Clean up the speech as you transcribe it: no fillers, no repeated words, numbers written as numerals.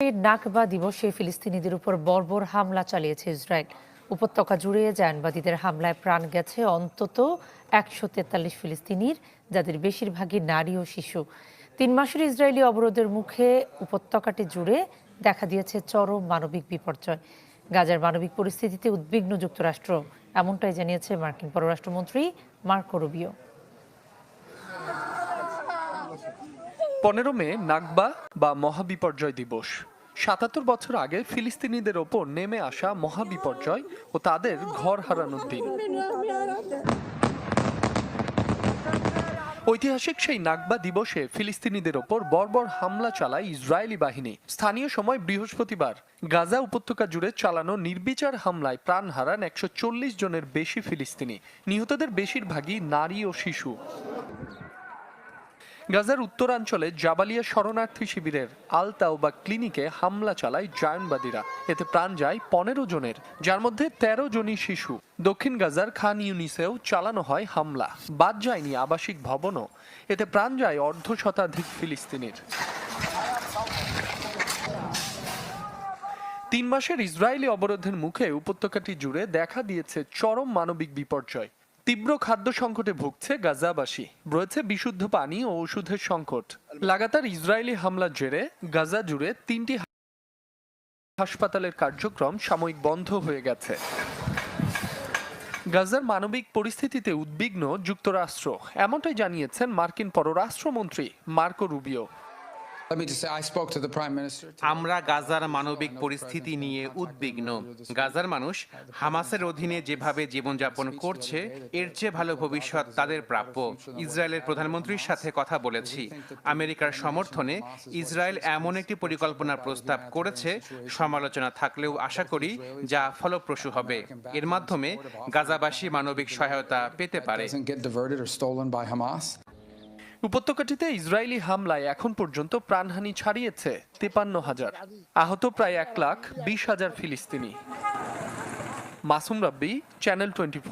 উপত্যকাটির নাকবা দিবসে ফিলিস্তিনিদের উপর বর্বর হামলা চালিয়েছে ইসরায়েল। উপত্যকা জুড়ে জায়নবাদীদের হামলায় প্রাণ গেছে অন্তত ১৪৩ ফিলিস্তিনির, যাদের বেশিরভাগই নারী ও শিশু। ৩ মাসের ইসরায়েলি অবরোধের মুখে উপত্যকাটি জুড়ে দেখা দিয়েছে চরম মানবিক বিপর্যয়। গাজার মানবিক পরিস্থিতিতে উদ্বিগ্ন যুক্তরাষ্ট্র, এমনটাই জানিয়েছে মার্কিন পররাষ্ট্রমন্ত্রী মার্কো রুবিও। ১৫ মে নাকবা বা মহাবিপর্যয় দিবস। ৭৭ বছর আগে ফিলিস্তিনিদের ওপর নেমে আসা মহাবিপর্যয় ও তাদের ঘর হারানোর দিন। ঐতিহাসিক সেই নাকবা দিবসে ফিলিস্তিনিদের ওপর বর্বর হামলা চালায় ইসরায়েলি বাহিনী। স্থানীয় সময় বৃহস্পতিবার গাজা উপত্যকা জুড়ে চালানো নির্বিচার হামলায় প্রাণ হারান ১৪০ জনের বেশি ফিলিস্তিনি। নিহতদের বেশিরভাগই নারী ও শিশু। গাজার উত্তরাঞ্চলে জাবালিয়া শরণার্থী শিবিরের আল তাওবা ক্লিনিকে হামলা চালায় জায়নবাদীরা। এতে প্রাণ যায় ১৫ জনের, যার মধ্যে ১৩ জনই শিশু। দক্ষিণ গাজার খান ইউনিসেও চালানো হয় হামলা। বাদ যায়নি আবাসিক ভবনও। এতে প্রাণ যায় অর্ধশতাধিক ফিলিস্তিনির। ৩ মাসের ইসরায়েলি অবরোধের মুখে উপত্যকাটি জুড়ে দেখা দিয়েছে চরম মানবিক বিপর্যয়। তীব্র খাদ্য সংকটে ভুগছে গাজাবাসী, রয়েছে বিশুদ্ধ পানি ও ওষুধের সংকট। লাগাতার ইসরায়েলি হামলার জেরে গাজা জুড়ে ৩টি হাসপাতালের কার্যক্রম সাময়িক বন্ধ হয়ে গেছে। গাজার মানবিক পরিস্থিতিতে উদ্বিগ্ন যুক্তরাষ্ট্র, এমনটাই জানিয়েছেন মার্কিন পররাষ্ট্রমন্ত্রী মার্কো রুবিও। আমরা গাজার মানবিক পরিস্থিতি নিয়ে উদ্বিগ্ন। গাজার মানুষ হামাসের অধীনে যেভাবে জীবনযাপন করছে, এর চেয়ে ভালো ভবিষ্যৎ তাদের প্রাপ্য। ইসরায়েলের প্রধানমন্ত্রীর সাথে কথা বলেছি। আমেরিকার সমর্থনে ইসরায়েল এমন একটি পরিকল্পনার প্রস্তাব করেছে, সমালোচনা থাকলেও আশা করি যা ফলপ্রসূ হবে। এর মাধ্যমে গাজাবাসী মানবিক সহায়তা পেতে পারে। উপত্যকাটিতে ইসরায়েলি হামলায় এখন পর্যন্ত প্রাণহানি ছাড়িয়েছে ৫৩,০০০, আহত প্রায় ১,২০,০০০ ফিলিস্তিনি। মাসুম রাব্বি, চ্যানেল 24।